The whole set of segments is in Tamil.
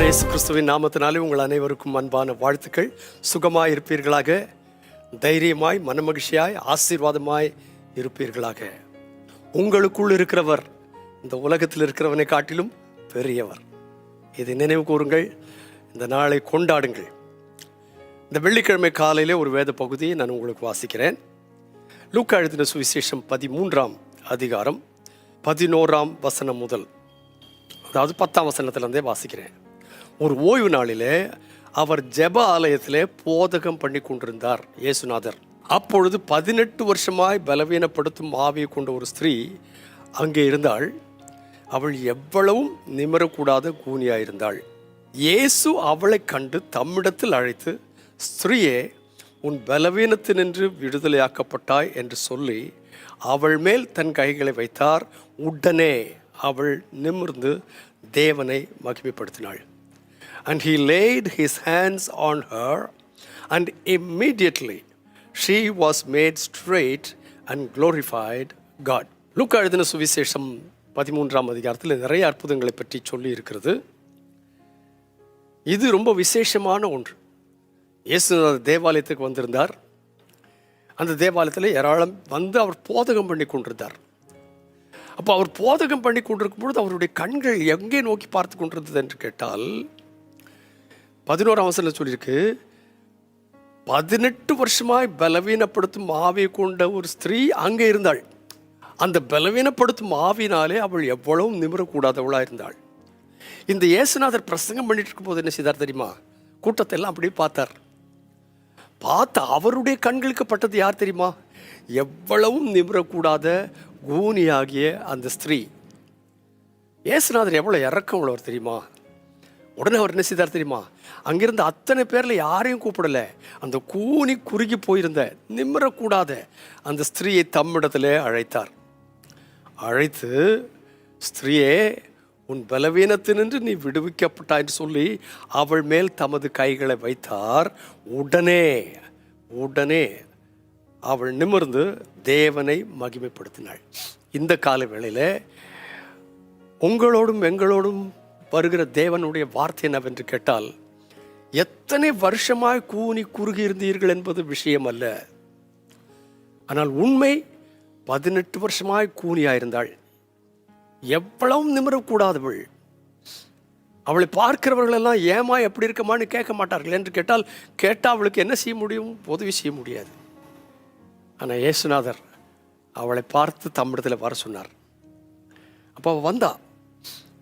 ஆண்டவரான இயேசு கிறிஸ்துவின் நாமத்தினாலே உங்கள் அனைவருக்கும் அன்பான வாழ்த்துக்கள். சுகமாய் இருப்பீர்களாக, தைரியமாய், மனமகிழ்ச்சியாய், ஆசீர்வாதமாய் இருப்பீர்களாக. உங்களுக்குள் இருக்கிறவர் இந்த உலகத்தில் இருக்கிறவனை காட்டிலும் பெரியவர். இதை நினைவு கூறுங்கள், இந்த நாளை கொண்டாடுங்கள். இந்த வெள்ளிக்கிழமை காலையிலே ஒரு வேத பகுதியை நான் உங்களுக்கு வாசிக்கிறேன். லூக்கா எழுதின சுவிசேஷம் 13ஆம் அதிகாரம் 11ஆம் வசனம் முதல், அதாவது 10ஆம் வசனத்திலிருந்தே வாசிக்கிறேன். ஒரு ஓய்வு நாளிலே அவர் ஜெப ஆலயத்திலே போதகம் பண்ணி கொண்டிருந்தார் இயேசுநாதர். அப்பொழுது 18 வருஷமாய் பலவீனப்படுத்தும் ஆவியை கொண்ட ஒரு ஸ்திரீ அங்கே இருந்தாள். அவள் எவ்வளவும் நிமிரக்கூடாத கூனியாயிருந்தாள். இயேசு அவளை கண்டு தம்மிடத்தில் அழைத்து, ஸ்திரீயே, உன் பலவீனத்தினின்று விடுதலையாக்கப்பட்டாய் என்று சொல்லி அவள் மேல் தன் கைகளை வைத்தார். உடனே அவள் நிமிர்ந்து தேவனை மகிமைப்படுத்தினாள். And he laid his hands on her, and immediately she was made straight and glorified God. லூக்கா எழுதின சுவிசேஷம் 13ஆம் அதிகாரத்தில் நிறைய அற்புதங்களை பற்றி சொல்லி இருக்கிறது. இது ரொம்ப விசேஷமான ஒன்று. இயேசு தேவாலயத்துக்கு வந்திருந்தார். அந்த தேவாலயத்தில் ஏராளம் வந்து அவர் போதகம் பண்ணி கொண்டிருந்தார். அப்போ அவர் போதகம் பண்ணி கொண்டிருக்கும் பொழுது அவருடைய கண்கள் எங்கே நோக்கி பார்த்து கொண்டிருந்தது என்று கேட்டால், 11ஆம் வசனத்தில் சொல்லியிருக்கு, 18 வருஷமாய் பலவீனப்படுத்தும் ஆவியை கொண்ட ஒரு ஸ்திரீ அங்கே இருந்தாள். அந்த பலவீனப்படுத்தும் ஆவினாலே அவள் எவ்வளவும் நிமிரக்கூடாதவளாக இருந்தாள். இந்த இயேசுநாதர் பிரசங்கம் பண்ணிட்டு இருக்கும் போது என்ன செய்தார் தெரியுமா? கூட்டத்தை எல்லாம் அப்படியே பார்த்தார். பார்த்து அவருடைய கண்களுக்கு பட்டது யார் தெரியுமா? எவ்வளவும் நிமிரக்கூடாத கூனியாகிய அந்த ஸ்திரீ. இயேசுநாதர் எவ்வளோ இறக்கம் உள்ளவர் தெரியுமா? உடனே அவர் என்ன செய்தார் தெரியுமா? அங்கிருந்த அத்தனை பேரில் யாரையும் கூப்பிடல. அந்த கூனி குறுகி போயிருந்த நிமிரக்கூடாத அந்த ஸ்திரீயை தம்மிடத்திலே அழைத்தார். அழைத்து, ஸ்திரீயே, உன் பலவீனத்தினின்று நீ விடுவிக்கப்பட்டாய் என்று சொல்லி அவள் மேல் தமது கைகளை வைத்தார். உடனே அவள் நிமிர்ந்து தேவனை மகிமைப்படுத்தினாள். இந்த கால வேளையில் உங்களோடும் எங்களோடும் வருகிற தேவனுடைய வார்த்தை என்னவென்று கேட்டால், எத்தனை வருஷமாய் கூனி குறுகி இருந்தீர்கள் என்பது விஷயம் அல்ல. ஆனால் உண்மை 18 வருஷமாய் கூனியாயிருந்தாள். எவ்வளவும் நிமிரக்கூடாதவள். அவளை பார்க்கிறவர்களெல்லாம் ஏமா எப்படி இருக்கமான்னு கேட்க மாட்டார்கள் என்று கேட்டால், கேட்டால் அவளுக்கு என்ன செய்ய முடியும்? உதவி செய்ய முடியாது. ஆனால் இயேசுநாதர் அவளை பார்த்து தம்மிடத்தில் வர சொன்னார். அப்போ அவள் வந்தா.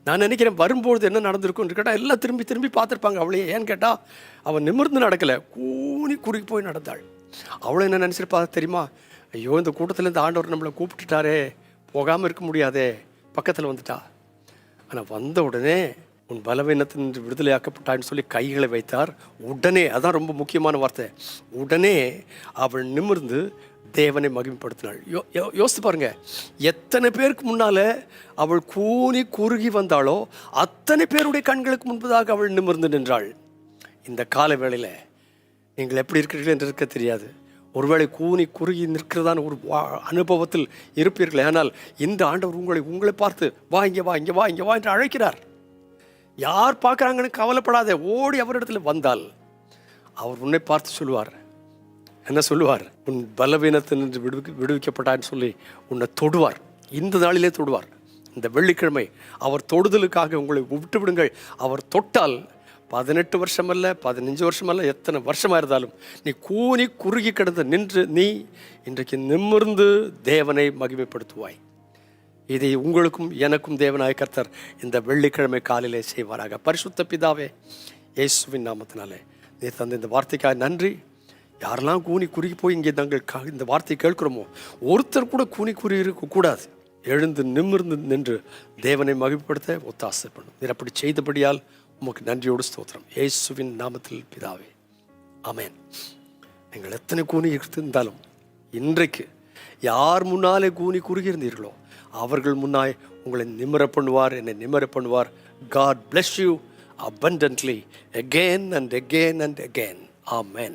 நான் நினைக்கிறேன் வரும்பொழுது என்ன நடந்திருக்குன்னு கேட்டால் எல்லாம் திரும்பி பார்த்துருப்பாங்க அவளையே. ஏன்னு கேட்டால் அவன் நிமிர்ந்து நடக்கலை, கூனி குறுகி போய் நடந்தாள். அவளை என்ன நினச்சிருப்பா தெரியுமா? ஐயோ, இந்த கூட்டத்தில் இந்த ஆண்டவர் நம்மளை கூப்பிட்டுட்டாரே, போகாமல் இருக்க முடியாதே, பக்கத்தில் வந்துட்டா. ஆனால் வந்த உடனே உன் பலவீனத்தின் விடுதலையாக்கப்பட்டான்னு சொல்லி கைகளை வைத்தார். உடனே, அதான் ரொம்ப முக்கியமான வார்த்தை, உடனே அவள் நிமிர்ந்து தேவனை மகிமைப்படுத்தினாள். யோசித்து பாருங்க, எத்தனை பேருக்கு முன்னால அவள் கூனி குறுகி வந்தாளோ அத்தனை பேருடைய கண்களுக்கு முன்பதாக அவள் நிமிர்ந்து நின்றாள். இந்த கால வேளையில் நீங்கள் எப்படி இருக்கிறீர்கள் என்று இருக்க தெரியாது. ஒருவேளை கூனி குறுகி நிற்கிறதான ஒரு அனுபவத்தில் இருப்பீர்கள். ஆனால் இந்த ஆண்டவர் உங்களை பார்த்து வா இங்கே வா இங்கே வா இங்கே வா என்று அழைக்கிறார். யார் பார்க்குறாங்கன்னு கவலைப்படாத, ஓடி அவரிடத்தில் வந்தால் அவர் உன்னை பார்த்து சொல்லுவார். என்ன சொல்லுவார்? உன் பலவீனத்தினின்று விடுவிக்கப்பட்டான்னு சொல்லி உன்னை தொடுவார். இந்த நாளிலே தொடுவார். இந்த வெள்ளிக்கிழமை அவர் தொடுதலுக்காக உங்களை விட்டு விடுங்கள். அவர் தொட்டால் 18 வருஷம் அல்ல, 15 வருஷம் அல்ல, எத்தனை வருஷமாக இருந்தாலும் நீ கூனி குறுகி கிடந்து நின்று நீ இன்றைக்கு நிமிர்ந்து தேவனை மகிமைப்படுத்துவாய். இதை உங்களுக்கும் எனக்கும் தேவனாய கர்த்தர் இந்த வெள்ளிக்கிழமை காலையிலே செய்வாராக. பரிசுத்த பிதாவே, இயேசுவின் நாமத்தினாலே நீ தந்த இந்த வார்த்தைக்காக நன்றி. யாரெல்லாம் கூனி குறுகி போய் இங்கே நாங்கள் இந்த வார்த்தையை கேட்கிறோமோ ஒருத்தர் கூட கூனி குறுகி இருக்கக்கூடாது. எழுந்து நிமிர்ந்து நின்று தேவனை மகிமைப்படுத்த ஒத்தாசை பண்ணும். நீர் அப்படி செய்தபடியால் உமக்கு நன்றியோடு ஸ்தோத்திரம். இயேசுவின் நாமத்தில் பிதாவே, ஆமென். நீங்கள் எத்தனை கூனி இருந்தாலும் இன்றைக்கு யார் முன்னாலே கூனி குறுகி இருந்தீர்களோ அவர்கள் முன்னாய் உங்களை நிமிர பண்ணுவார், என்னை நிமிர பண்ணுவார். God bless you abundantly again and again and again. Amen.